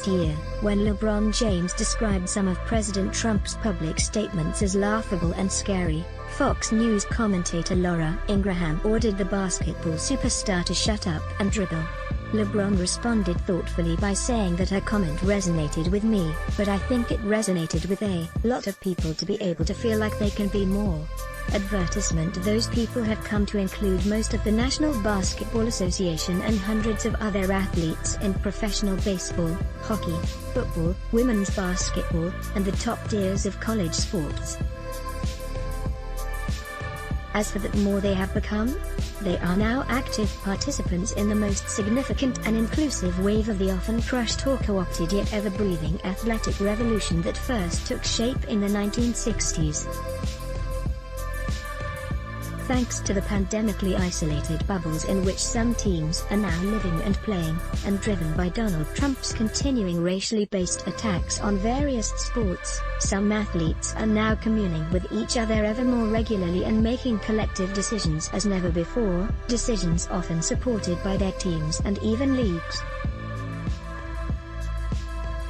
last year, when LeBron James described some of President Trump's public statements as laughable and scary, Fox News commentator Laura Ingraham ordered the basketball superstar to shut up and dribble. LeBron responded thoughtfully by saying that her comment resonated with me, but I think it resonated with a lot of people to be able to feel like they can be more. Advertisement. Those people have come to include most of the National Basketball Association and hundreds of other athletes in professional baseball, hockey, football, women's basketball, and the top tiers of college sports. As for the more they have become, they are now active participants in the most significant and inclusive wave of the often crushed or co-opted yet ever-breathing athletic revolution that first took shape in the 1960s. Thanks to the pandemically isolated bubbles in which some teams are now living and playing, and driven by Donald Trump's continuing racially based attacks on various sports, some athletes are now communing with each other ever more regularly and making collective decisions as never before, decisions often supported by their teams and even leagues.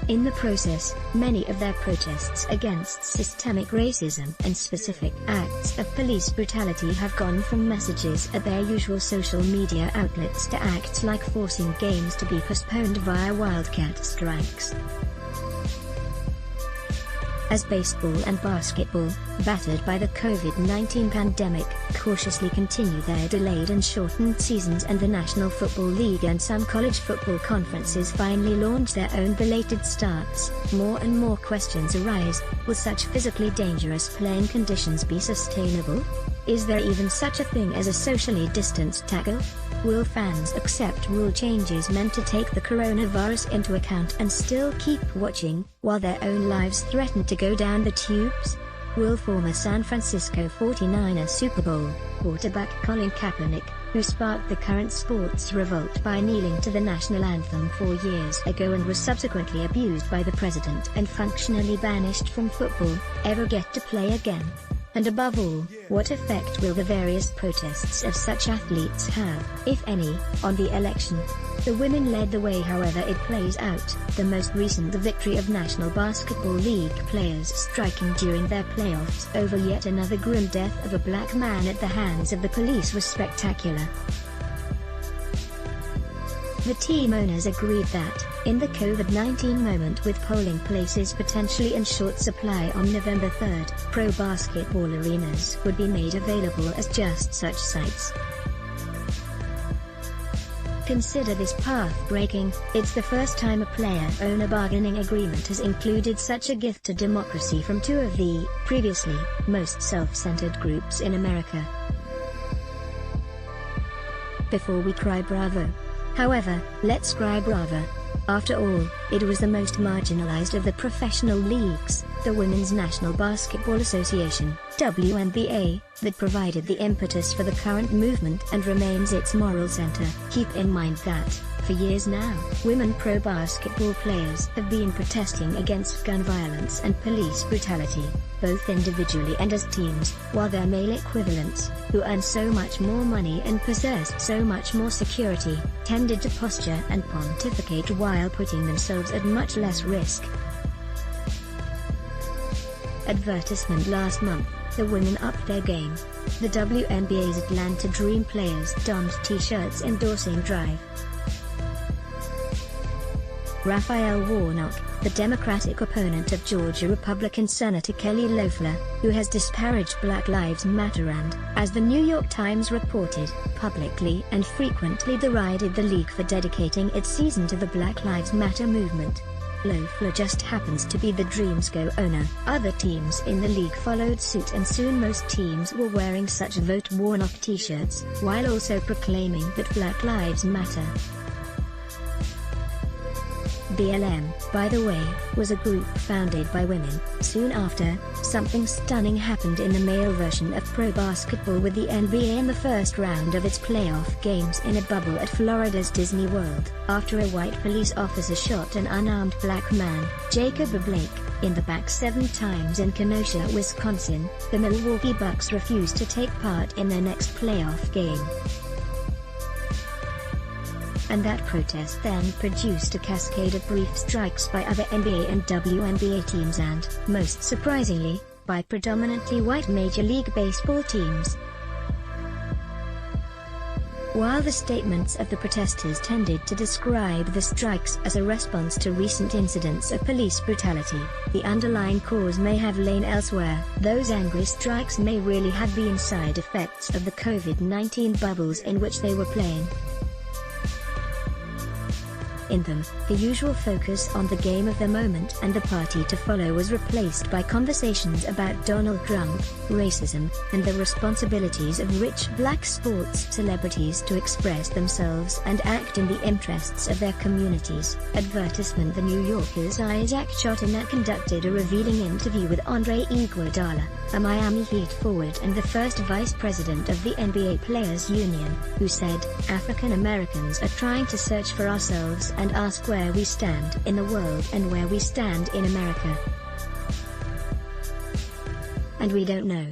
In the process, many of their protests against systemic racism and specific acts of police brutality have gone from messages at their usual social media outlets to acts like forcing games to be postponed via wildcat strikes. As baseball and basketball, battered by the COVID-19 pandemic, cautiously continue their delayed and shortened seasons, and the National Football League and some college football conferences finally launch their own belated starts, more and more questions arise. Will such physically dangerous playing conditions be sustainable? Is there even such a thing as a socially distanced tackle? Will fans accept rule changes meant to take the coronavirus into account and still keep watching, while their own lives threaten to go down the tubes? Will former San Francisco 49ers Super Bowl quarterback Colin Kaepernick, who sparked the current sports revolt by kneeling to the national anthem 4 years ago and was subsequently abused by the president and functionally banished from football, ever get to play again? And above all, what effect will the various protests of such athletes have, if any, on the election? The women led the way however it plays out, the most recent the victory of National Basketball League players striking during their playoffs over yet another grim death of a black man at the hands of the police was spectacular. The team owners agreed that, in the COVID-19 moment with polling places potentially in short supply on November 3, pro basketball arenas would be made available as just such sites. Consider this path-breaking. It's the first time a player-owner bargaining agreement has included such a gift to democracy from two of the, previously, most self-centered groups in America. Before we cry bravo, however, let's cry bravo. After all, it was the most marginalized of the professional leagues, the Women's National Basketball Association, WNBA, that provided the impetus for the current movement and remains its moral center. Keep in mind that, for years now, women pro basketball players have been protesting against gun violence and police brutality, both individually and as teams, while their male equivalents, who earn so much more money and possess so much more security, tended to posture and pontificate while putting themselves at much less risk. Advertisement. Last month, the women upped their game. The WNBA's Atlanta Dream players donned t-shirts endorsing Drive. Raphael Warnock, the Democratic opponent of Georgia Republican Senator Kelly Loeffler, who has disparaged Black Lives Matter and, as the New York Times reported, publicly and frequently derided the league for dedicating its season to the Black Lives Matter movement. Loeffler just happens to be the Dream's co-owner. Other teams in the league followed suit, and soon most teams were wearing such Vote Warnock t-shirts, while also proclaiming that Black Lives Matter. BLM, by the way, was a group founded by women. Soon after, something stunning happened in the male version of pro basketball with the NBA in the first round of its playoff games in a bubble at Florida's Disney World, after a white police officer shot an unarmed black man, Jacob Blake, in the back 7 times in Kenosha, Wisconsin. The Milwaukee Bucks refused to take part in their next playoff game. and that protest then produced a cascade of brief strikes by other NBA and WNBA teams and, most surprisingly, by predominantly white Major League Baseball teams. While the statements of the protesters tended to describe the strikes as a response to recent incidents of police brutality, the underlying cause may have lain elsewhere. Those angry strikes may really have been side effects of the COVID-19 bubbles in which they were playing. In them, the usual focus on the game of the moment and the party to follow was replaced by conversations about Donald Trump, racism, and the responsibilities of rich black sports celebrities to express themselves and act in the interests of their communities. Advertisement. The New Yorker's Isaac Chotiner conducted a revealing interview with Andre Iguodala, a Miami Heat forward and the first vice president of the NBA Players Union, who said, "African Americans are trying to search for ourselves and ask where we stand in the world and where we stand in America. And we don't know.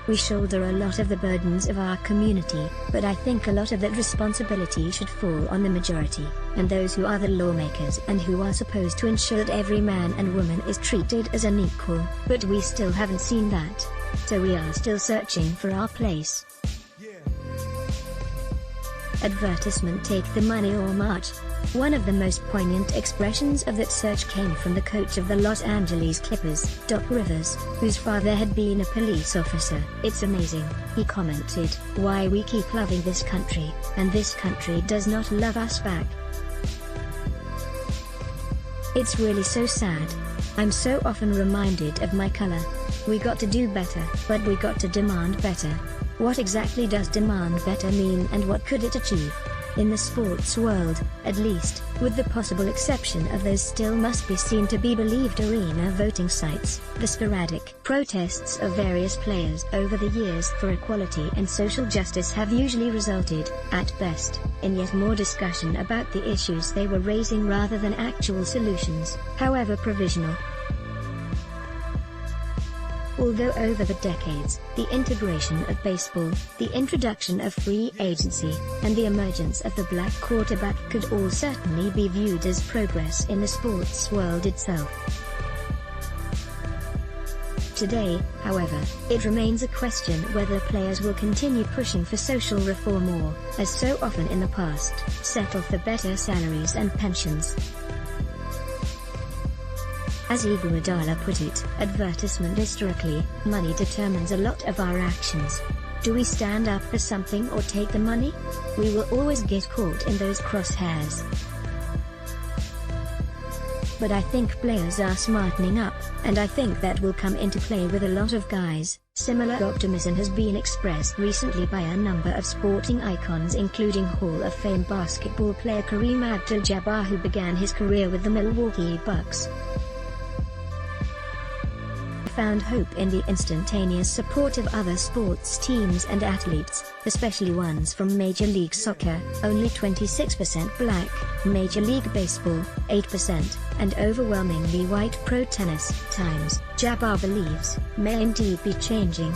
We shoulder a lot of the burdens of our community, but I think a lot of that responsibility should fall on the majority, and those who are the lawmakers and who are supposed to ensure that every man and woman is treated as an equal, but we still haven't seen that. So we are still searching for our place." Advertisement. Take the money or march. One of the most poignant expressions of that search came from the coach of the Los Angeles Clippers, Doc Rivers, whose father had been a police officer. "It's amazing," he commented, "why we keep loving this country, and this country does not love us back. It's really so sad. I'm so often reminded of my color. We got to do better, but we got to demand better. What exactly does demand better mean, and what could it achieve? In the sports world, at least, with the possible exception of those still must be seen to be believed arena voting sites, the sporadic protests of various players over the years for equality and social justice have usually resulted, at best, in yet more discussion about the issues they were raising rather than actual solutions, however provisional. Although over the decades, the integration of baseball, the introduction of free agency, and the emergence of the black quarterback could all certainly be viewed as progress in the sports world itself. Today, however, it remains a question whether players will continue pushing for social reform or, as so often in the past, settle for better salaries and pensions. As Iguodala put it, advertisement. Historically, money determines a lot of our actions. Do we stand up for something or take the money? We will always get caught in those crosshairs. But I think players are smartening up, and I think that will come into play with a lot of guys. Similar optimism has been expressed recently by a number of sporting icons, including Hall of Fame basketball player Kareem Abdul-Jabbar, who began his career with the Milwaukee Bucks. Found hope in the instantaneous support of other sports teams and athletes, especially ones from Major League Soccer, only 26% black, Major League Baseball, 8%, and overwhelmingly white pro tennis, times, Jabbar believes, may indeed be changing.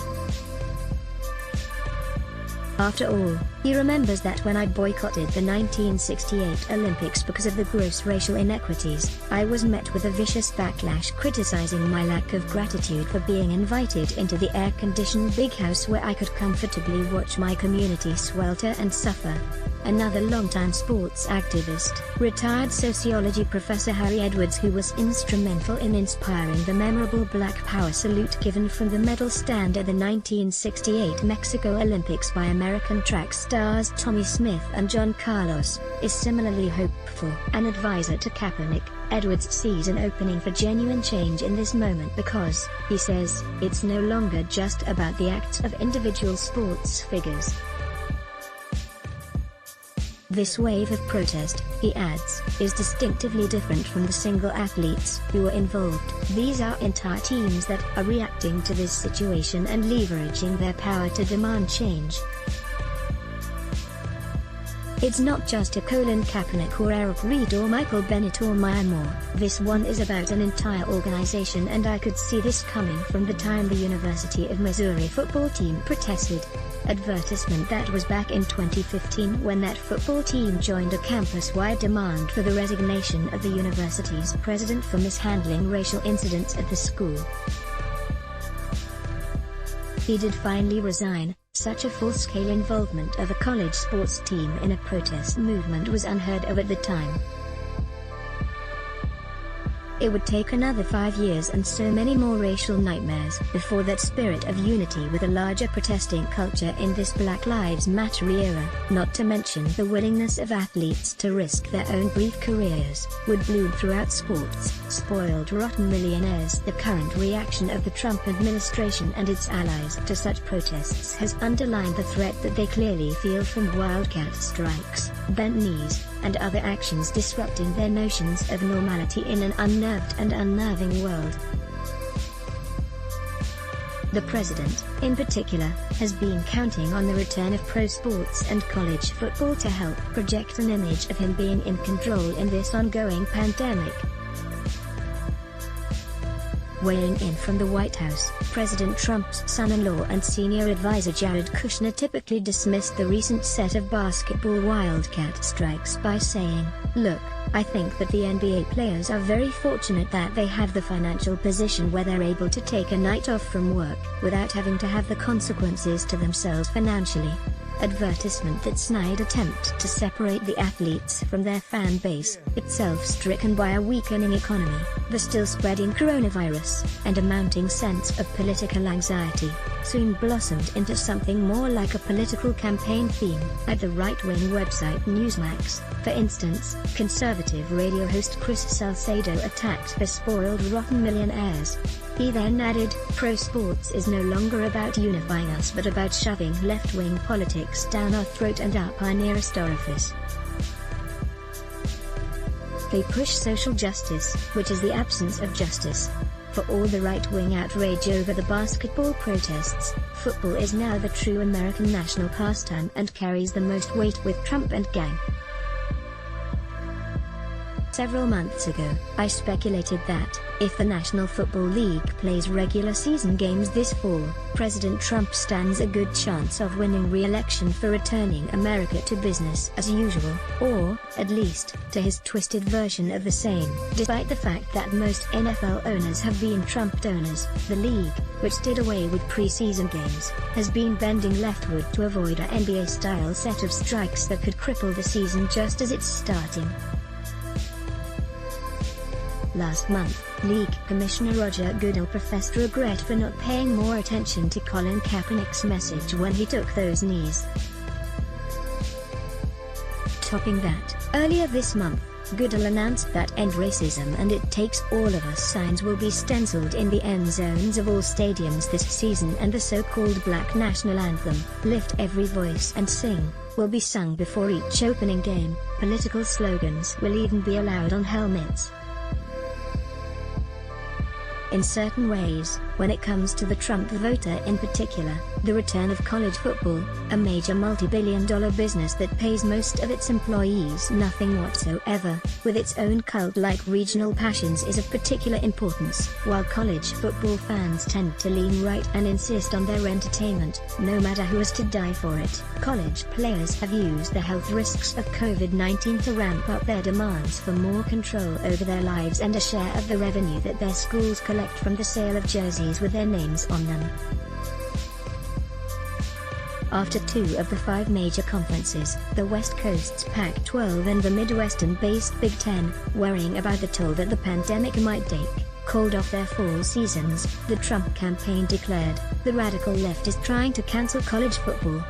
After all, he remembers that when I boycotted the 1968 Olympics because of the gross racial inequities, I was met with a vicious backlash criticizing my lack of gratitude for being invited into the air-conditioned big house where I could comfortably watch my community swelter and suffer. Another longtime sports activist, retired sociology professor Harry Edwards, who was instrumental in inspiring the memorable Black Power salute given from the medal stand at the 1968 Mexico Olympics by American track stars Tommy Smith and John Carlos, is similarly hopeful. An advisor to Kaepernick, Edwards sees an opening for genuine change in this moment because, he says, it's no longer just about the acts of individual sports figures. This wave of protest, he adds, is distinctively different from the single athletes who are involved. These are entire teams that are reacting to this situation and leveraging their power to demand change. It's not just a Colin Kaepernick or Eric Reid or Michael Bennett or Maya Moore. This one is about an entire organization, and I could see this coming from the time the University of Missouri football team protested. Advertisement that was back in 2015 when that football team joined a campus-wide demand for the resignation of the university's president for mishandling racial incidents at the school. He did finally resign. Such a full-scale involvement of a college sports team in a protest movement was unheard of at the time. It would take another 5 years and so many more racial nightmares before that spirit of unity with a larger protesting culture in this Black Lives Matter era, not to mention the willingness of athletes to risk their own brief careers, would bloom throughout sports. Spoiled rotten millionaires. The current reaction of the Trump administration and its allies to such protests has underlined the threat that they clearly feel from wildcat strikes, bent knees, and other actions disrupting their notions of normality in an unnerved and unnerving world. The president, in particular, has been counting on the return of pro sports and college football to help project an image of him being in control in this ongoing pandemic. Weighing in from the White House, President Trump's son-in-law and senior advisor Jared Kushner typically dismissed the recent set of basketball wildcat strikes by saying, "Look, I think that the NBA players are very fortunate that they have the financial position where they're able to take a night off from work without having to have the consequences to themselves financially." Advertisement that snide attempt to separate the athletes from their fan base, itself stricken by a weakening economy, the still spreading coronavirus, and a mounting sense of political anxiety, soon blossomed into something more like a political campaign theme. At the right-wing website Newsmax, for instance, conservative radio host Chris Salcedo attacked the spoiled rotten millionaires. He then added, "Pro sports is no longer about unifying us but about shoving left-wing politics down our throat and up our nearest orifice. They push social justice, which is the absence of justice." For all the right-wing outrage over the basketball protests, football is now the true American national pastime and carries the most weight with Trump and gang. Several months ago, I speculated that, if the National Football League plays regular season games this fall, President Trump stands a good chance of winning re-election for returning America to business as usual, or, at least, to his twisted version of the same. Despite the fact that most NFL owners have been Trump donors, the league, which did away with preseason games, has been bending leftward to avoid an NBA-style set of strikes that could cripple the season just as it's starting. Last month, League Commissioner Roger Goodell professed regret for not paying more attention to Colin Kaepernick's message when he took those knees. Topping that, earlier this month, Goodell announced that "End Racism and It Takes All of Us" signs will be stenciled in the end zones of all stadiums this season, and the so-called Black National Anthem, "Lift Every Voice and Sing," will be sung before each opening game. Political slogans will even be allowed on helmets. In certain ways, when it comes to the Trump voter in particular, the return of college football, a major multi-billion-dollar business that pays most of its employees nothing whatsoever, with its own cult-like regional passions, is of particular importance. While college football fans tend to lean right and insist on their entertainment, no matter who is to die for it, college players have used the health risks of COVID-19 to ramp up their demands for more control over their lives and a share of the revenue that their schools collect from the sale of jerseys with their names on them. After 2 of the 5 major conferences, the West Coast's Pac-12 and the Midwestern-based Big Ten, worrying about the toll that the pandemic might take, called off their fall seasons, the Trump campaign declared, "The radical left is trying to cancel college football."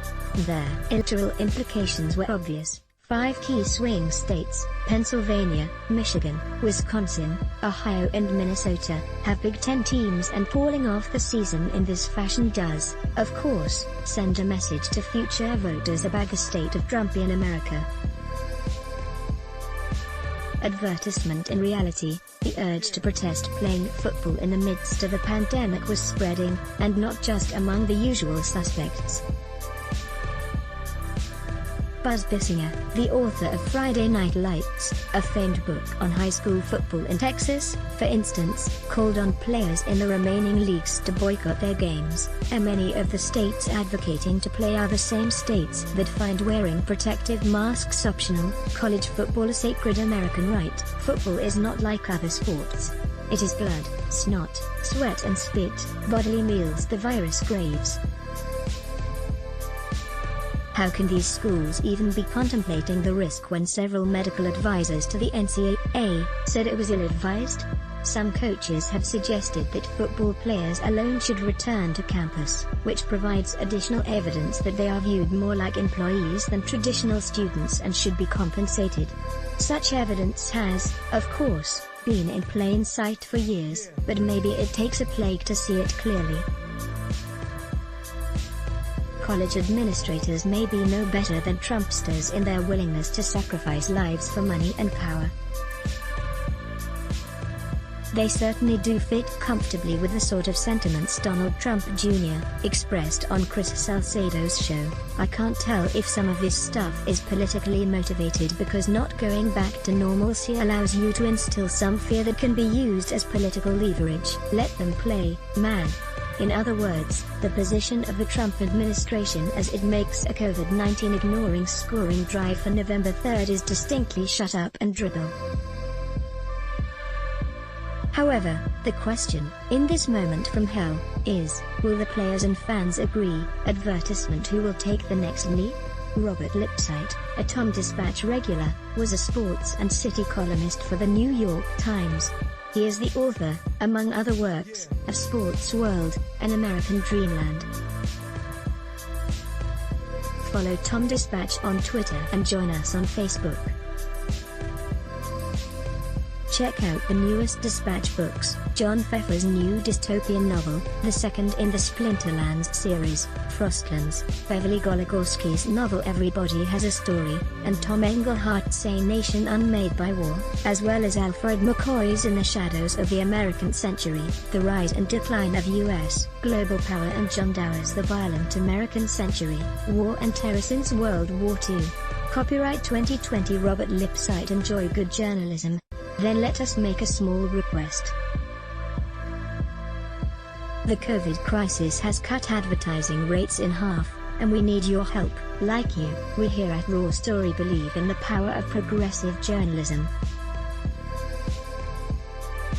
Their electoral implications were obvious. 5 key swing states, Pennsylvania, Michigan, Wisconsin, Ohio and Minnesota, have Big Ten teams, and calling off the season in this fashion does, of course, send a message to future voters about the state of Trumpian America. Advertisement. In reality, the urge to protest playing football in the midst of a pandemic was spreading, and not just among the usual suspects. Buzz Bissinger, the author of Friday Night Lights, a famed book on high school football in Texas, for instance, called on players in the remaining leagues to boycott their games, and many of the states advocating to play are the same states that find wearing protective masks optional. College football a sacred American right. Football is not like other sports. It is blood, snot, sweat and spit, bodily meals the virus craves. How can these schools even be contemplating the risk when several medical advisors to the NCAA said it was ill-advised? Some coaches have suggested that football players alone should return to campus, which provides additional evidence that they are viewed more like employees than traditional students and should be compensated. Such evidence has, of course, been in plain sight for years, but maybe it takes a plague to see it clearly. College administrators may be no better than Trumpsters in their willingness to sacrifice lives for money and power. They certainly do fit comfortably with the sort of sentiments Donald Trump Jr. expressed on Chris Salcedo's show. I can't tell if some of this stuff is politically motivated because not going back to normalcy allows you to instill some fear that can be used as political leverage. Let them play, man. In other words, the position of the Trump administration as it makes a COVID-19 ignoring scoring drive for November 3rd is distinctly shut up and dribble. However, the question, in this moment from hell, is, will the players and fans agree? Advertisement: who will take the next leap? Robert Lipsyte, a Tom Dispatch regular, was a sports and city columnist for the New York Times. He is the author, among other works, of Sports World, An American Dreamland. Follow Tom Dispatch on Twitter and join us on Facebook. Check out the newest Dispatch books, John Pfeffer's new dystopian novel, the second in the Splinterlands series, Frostlands, Beverly Goligorsky's novel Everybody Has a Story, and Tom Englehart's A Nation Unmade by War, as well as Alfred McCoy's In the Shadows of the American Century, The Rise and Decline of U.S. Global Power, and John Dower's The Violent American Century, War and Terror Since World War II. Copyright 2020 Robert Lipsyte. Enjoy good journalism. Then let us make a small request. The COVID crisis has cut advertising rates in half, and we need your help. Like you, we here at Raw Story believe in the power of progressive journalism.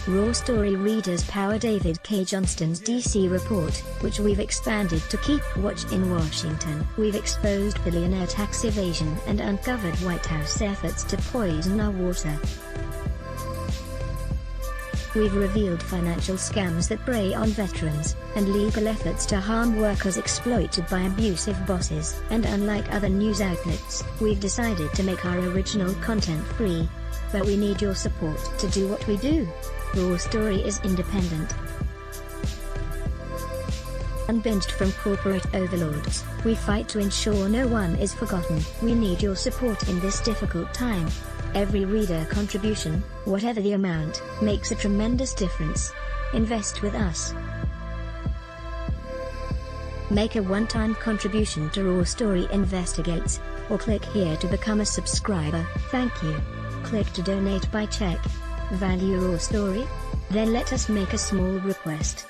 Raw Story readers power David K. Johnston's DC report, which we've expanded to keep watch in Washington. We've exposed billionaire tax evasion and uncovered White House efforts to poison our water. We've revealed financial scams that prey on veterans, and legal efforts to harm workers exploited by abusive bosses. And unlike other news outlets, we've decided to make our original content free. But we need your support to do what we do. Raw Story is independent. Unbinged from corporate overlords, we fight to ensure no one is forgotten. We need your support in this difficult time. Every reader contribution, whatever the amount, makes a tremendous difference. Invest with us. Make a one-time contribution to Raw Story Investigates, or click here to become a subscriber. Thank you. Click to donate by check. Value Raw Story? Then let us make a small request.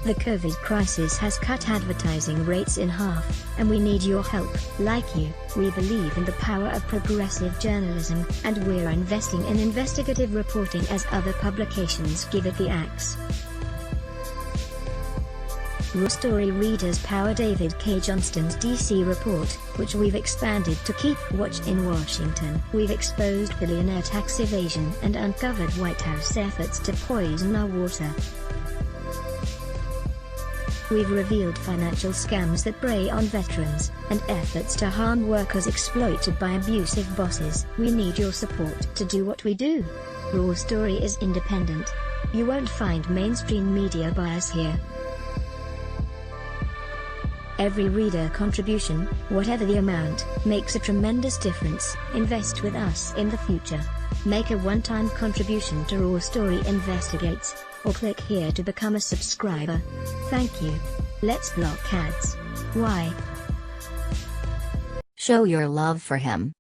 The COVID crisis has cut advertising rates in half, and we need your help. Like you, we believe in the power of progressive journalism, and we're investing in investigative reporting as other publications give it the axe. Raw Story readers power David K. Johnston's DC report, which we've expanded to keep watch in Washington. We've exposed billionaire tax evasion and uncovered White House efforts to poison our water. We've revealed financial scams that prey on veterans, and efforts to harm workers exploited by abusive bosses. We need your support to do what we do. Raw Story is independent. You won't find mainstream media bias here. Every reader contribution, whatever the amount, makes a tremendous difference. Invest with us in the future. Make a one-time contribution to Raw Story Investigates, or click here to become a subscriber. Thank you. Let's block ads. Why? Show your love for him.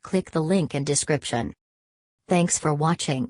Click the link in description. Thanks for watching.